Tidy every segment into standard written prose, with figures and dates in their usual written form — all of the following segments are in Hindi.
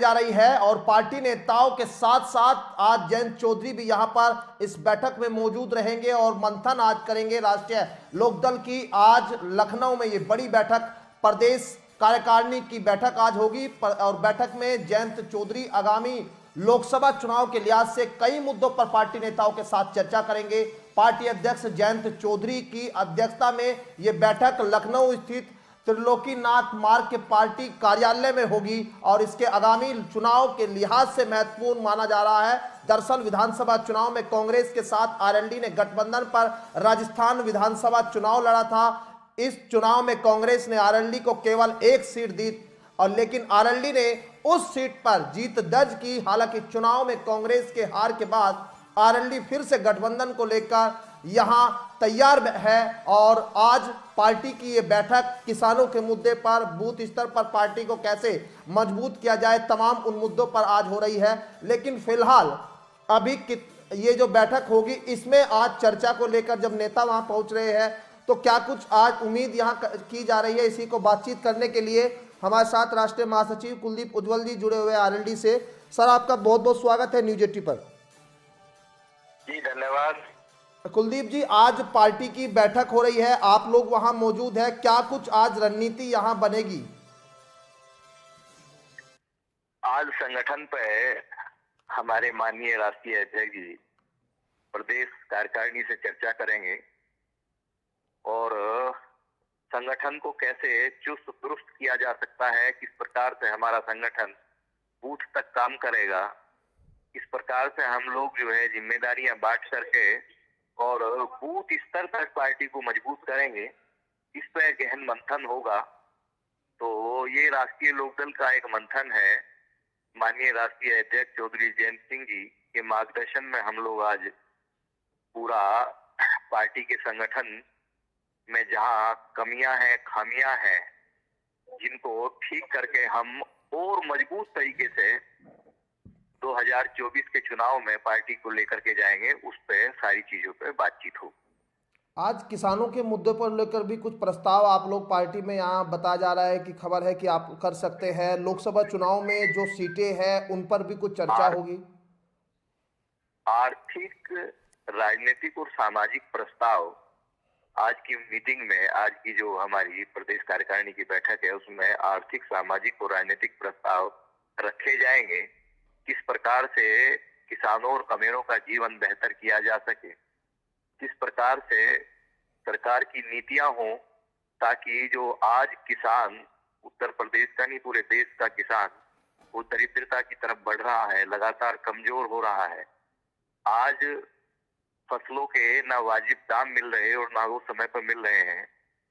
जा रही है और पार्टी नेताओं के साथ साथ आज जयंत चौधरी भी यहां पर इस बैठक में मौजूद रहेंगे और मंथन आज करेंगे। राष्ट्रीय लोकदल की आज लखनऊ में ये बड़ी बैठक, प्रदेश कार्यकारिणी की बैठक आज होगी और बैठक में जयंत चौधरी आगामी लोकसभा चुनाव के लिहाज से कई मुद्दों पर पार्टी नेताओं के साथ चर्चा करेंगे। पार्टी अध्यक्ष जयंत चौधरी की अध्यक्षता में यह बैठक लखनऊ स्थित त्रिलोकीनाथ मार्ग के पार्टी कार्यालय में होगी और इसके आगामी चुनाव के लिहाज से महत्वपूर्ण माना जा रहा है। दरअसल विधानसभा चुनाव में कांग्रेस के साथ आरएलडी ने गठबंधन पर राजस्थान विधानसभा चुनाव लड़ा था। इस चुनाव में कांग्रेस ने आरएलडी को केवल एक सीट दी और लेकिन आरएलडी ने उस सीट पर जीत दर्ज की। हालांकि चुनाव में कांग्रेस के हार के बाद आरएलडी फिर से गठबंधन को लेकर यहां तैयार है और आज पार्टी की ये बैठक किसानों के मुद्दे पर, बूथ स्तर पर पार्टी को कैसे मजबूत किया जाए, तमाम उन मुद्दों पर आज हो रही है। लेकिन फिलहाल अभी ये जो बैठक होगी इसमें आज चर्चा को लेकर जब नेता वहां पहुंच रहे हैं तो क्या कुछ आज उम्मीद यहां की जा रही है, इसी को बातचीत करने के लिए हमारे साथ राष्ट्रीय महासचिव कुलदीप उज्ज्वल जी जुड़े हुए आरएलडी से। सर, आपका बहुत बहुत स्वागत है न्यूज 80 पर। जी धन्यवाद। कुलदीप जी, आज पार्टी की बैठक हो रही है, आप लोग वहां मौजूद है, क्या कुछ आज रणनीति यहां बनेगी? आज संगठन पे हमारे माननीय राष्ट्रीय अध्यक्ष जी प्रदेश कार्यकारिणी से चर्चा करेंगे और संगठन को कैसे चुस्त दुरुस्त किया जा सकता है, किस प्रकार से हमारा संगठन बूथ तक काम करेगा, किस प्रकार से हम लोग जो है जिम्मेदारियां बांट करके और बूथ स्तर तक पार्टी को मजबूत करेंगे, इस पर गहन मंथन होगा। तो ये राष्ट्रीय लोकदल का एक मंथन है। माननीय राष्ट्रीय अध्यक्ष चौधरी जयंत सिंह जी के मार्गदर्शन में हम लोग आज पूरा पार्टी के संगठन में जहां कमियां हैं, खामियां हैं, जिनको ठीक करके हम और मजबूत तरीके से 2024 के चुनाव में पार्टी को लेकर के जाएंगे, उस पे सारी चीजों पे बातचीत हो। आज किसानों के मुद्दे पर लेकर भी कुछ प्रस्ताव आप लोग पार्टी में यहाँ बताया जा रहा है कि खबर है कि आप कर सकते हैं। लोकसभा चुनाव में जो सीटें हैं उन पर भी कुछ चर्चा होगी। आर्थिक, राजनीतिक और सामाजिक प्रस्ताव आज की मीटिंग में, आज की जो हमारी प्रदेश कार्यकारिणी की बैठक है उसमें आर्थिक, सामाजिक और राजनीतिक प्रस्ताव रखे जाएंगे। किस प्रकार से किसानों और कमेरों का जीवन बेहतर किया जा सके, किस प्रकार से सरकार की नीतियां हो ताकि जो आज किसान, उत्तर प्रदेश का नहीं पूरे देश का किसान, वो दरिद्रता की तरफ बढ़ रहा है, लगातार कमजोर हो रहा है। आज फसलों के ना वाजिब दाम मिल रहे और ना वो समय पर मिल रहे हैं।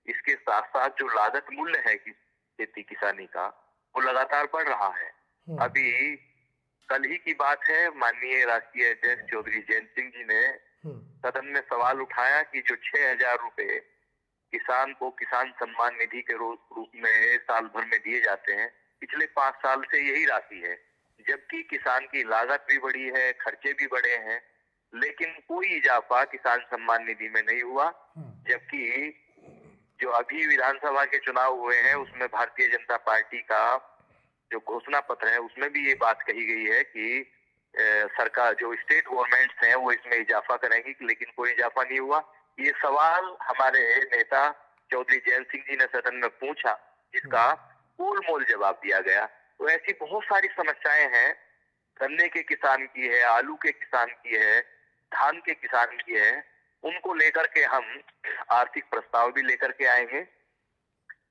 इसके साथ साथ जो लागत मूल्य है खेती किसानी का, वो लगातार बढ़ रहा है। अभी कल ही की बात है, माननीय राष्ट्रीय अध्यक्ष चौधरी जयंत सिंह जी ने सदन में सवाल उठाया कि जो 6,000 रुपए किसान को किसान सम्मान निधि के रूप में साल भर में दिए जाते हैं, पिछले 5 साल से यही राशि है, जबकि किसान की लागत भी बढ़ी है, खर्चे भी बढ़े हैं, लेकिन कोई इजाफा किसान सम्मान निधि में नहीं हुआ। जबकि जो अभी विधानसभा के चुनाव हुए हैं उसमें भारतीय जनता पार्टी का जो घोषणा पत्र है उसमें भी ये बात कही गई है कि सरकार, जो स्टेट गवर्नमेंट्स हैं वो इसमें इजाफा करेंगी, लेकिन कोई इजाफा नहीं हुआ। ये सवाल हमारे नेता चौधरी जयंत सिंह जी ने सदन में पूछा, जिसका गोलमोल जवाब दिया गया। तो ऐसी बहुत सारी समस्याएं हैं, गन्ने के किसान की है, आलू के किसान की है, धान के किसान की है, उनको लेकर के हम आर्थिक प्रस्ताव भी लेकर के आएंगे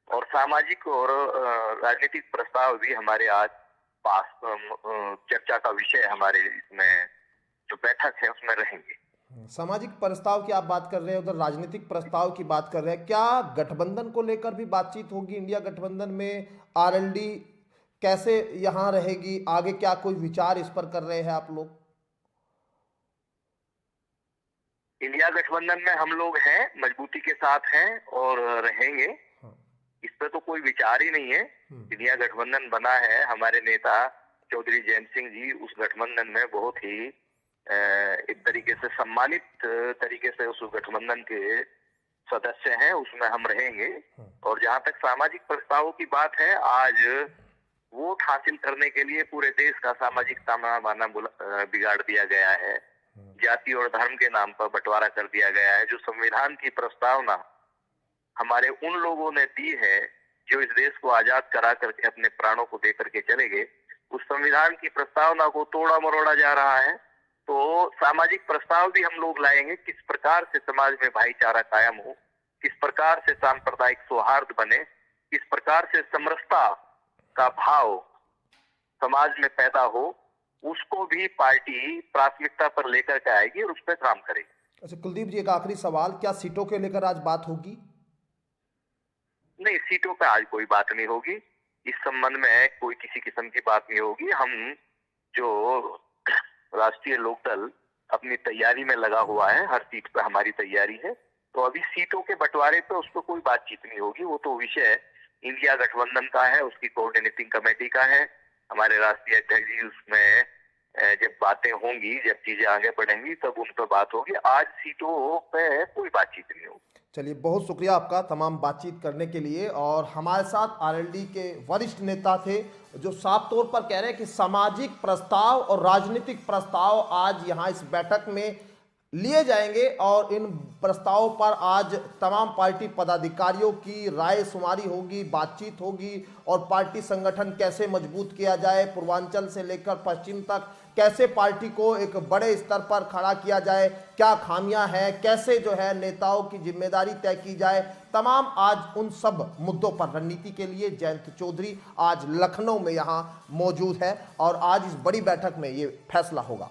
और सामाजिक और राजनीतिक प्रस्ताव भी हमारे आज पास चर्चा का विषय हमारे इसमें जो बैठक है उसमें रहेंगे। सामाजिक प्रस्ताव की आप बात कर रहे हैं, उधर राजनीतिक प्रस्ताव की बात कर रहे हैं, क्या गठबंधन को लेकर भी बातचीत होगी? इंडिया गठबंधन में आरएलडी कैसे यहाँ रहेगी, आगे क्या कोई विचार इस पर कर रहे हैं आप लोग? इंडिया गठबंधन में हम लोग हैं, मजबूती के साथ हैं और रहेंगे। इस पे तो कोई विचार ही नहीं है। इंडिया गठबंधन बना है, हमारे नेता चौधरी जयंत सिंह जी उस गठबंधन में बहुत ही एक तरीके से सम्मानित तरीके से उस गठबंधन के सदस्य हैं, उसमें हम रहेंगे। और जहां तक सामाजिक प्रस्तावों की बात है, आज वोट हासिल करने के लिए पूरे देश का सामाजिक ताना बाना बिगाड़ दिया गया है। जाति और धर्म के नाम पर बंटवारा कर दिया गया है। जो संविधान की प्रस्तावना हमारे उन लोगों ने दी है जो इस देश को आजाद करा करके अपने प्राणों को दे करके चले गए, उस संविधान की प्रस्तावना को तोड़ा मरोड़ा जा रहा है। तो सामाजिक प्रस्ताव भी हम लोग लाएंगे, किस प्रकार से समाज में भाईचारा कायम हो, किस प्रकार से सांप्रदायिक सौहार्द बने, किस प्रकार से समरसता का भाव समाज में पैदा हो, उसको भी पार्टी प्राथमिकता पर लेकर के आएगी और उस पर काम करेगी। अच्छा कुलदीप जी, एक आखिरी सवाल, क्या सीटों के लेकर आज बात होगी? नहीं, सीटों पे आज कोई बात नहीं होगी। इस संबंध में कोई किसी किस्म की बात नहीं होगी। हम जो राष्ट्रीय लोकदल अपनी तैयारी में लगा हुआ है, हर सीट पे हमारी तैयारी है, तो अभी सीटों के बंटवारे पे उस पर कोई बातचीत नहीं होगी। वो तो विषय इंडिया गठबंधन का है, उसकी कोऑर्डिनेटिंग कमेटी का है। हमारे राष्ट्रीय अध्यक्ष जी उसमें जब बातें होंगी, जब चीजें आगे बढ़ेंगी तब उन पर बात होगी। आज सीटों पे कोई बातचीत नहीं होगी। चलिए, बहुत शुक्रिया आपका तमाम बातचीत करने के लिए। और हमारे साथ आरएलडी के वरिष्ठ नेता थे जो साफ तौर पर कह रहे हैं कि सामाजिक प्रस्ताव और राजनीतिक प्रस्ताव आज यहाँ इस बैठक में लिए जाएंगे और इन प्रस्तावों पर आज तमाम पार्टी पदाधिकारियों की राय शुमारी होगी, बातचीत होगी और पार्टी संगठन कैसे मजबूत किया जाए, पूर्वांचल से लेकर पश्चिम तक कैसे पार्टी को एक बड़े स्तर पर खड़ा किया जाए, क्या खामियां हैं, कैसे जो है नेताओं की जिम्मेदारी तय की जाए, तमाम आज उन सब मुद्दों पर रणनीति के लिए जयंत चौधरी आज लखनऊ में यहाँ मौजूद है और आज इस बड़ी बैठक में ये फैसला होगा।